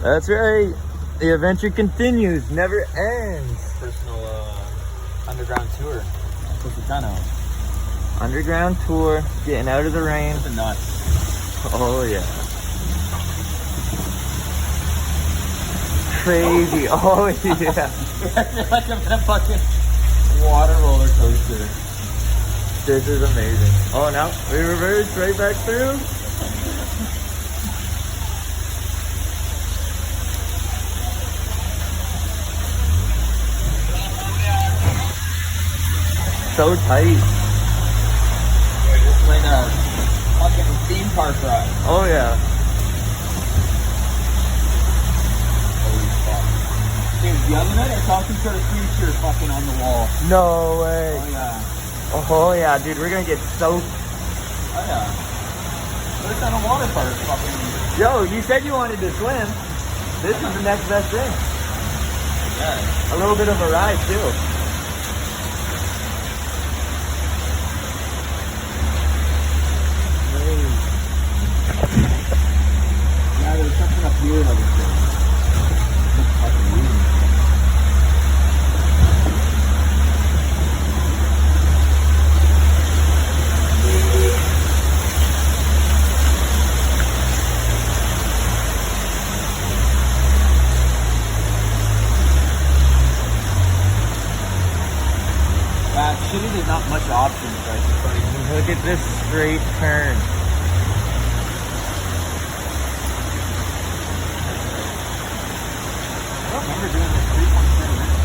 That's right. The adventure continues, never ends. Personal underground tour. Positano. Underground tour, getting out of the rain. The nuts. Oh yeah. Crazy. Oh yeah. Like I'm in a fucking water roller coaster. This is amazing. Oh, now we reverse right back through. So tight. It's like a fucking theme park ride. Oh yeah. Holy fuck. Dude, the other night I saw some sort of creature fucking on the wall. No way. Oh yeah. Oh yeah, dude, we're gonna get soaked. Oh yeah. But it's on a water park fucking. Yo, you said you wanted to swim. This is the next best thing. Yeah. A little bit of a ride too. Yeah, there's something up here that was good. Looks fucking weird. Shitty, there's not much options, right? Look at this straight turn. I don't remember doing this 3.7 minutes.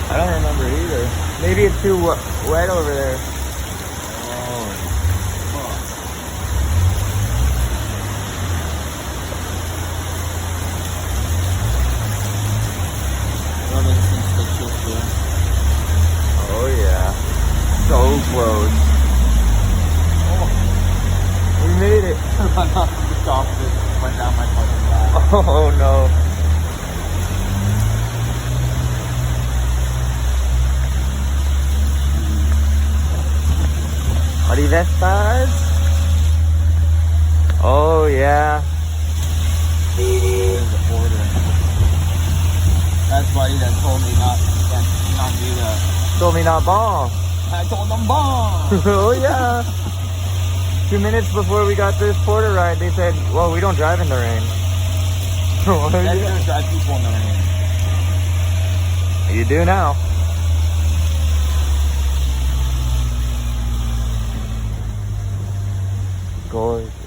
I don't remember either. Maybe it's too wet over there. Oh, fuck. Oh, this thing's still chill too. Oh yeah. So close. Oh, We made it. run off of the top of it, went down my fucking back. Oh no. Vespas. Oh yeah. There's a border. That's buddy that told me not do that. Told me not bomb. I told them bomb. Oh yeah. 2 minutes before we got this porter ride, they said, well, we don't drive in the rain. That's gonna drive people in the rain. You do now. Gorgeous.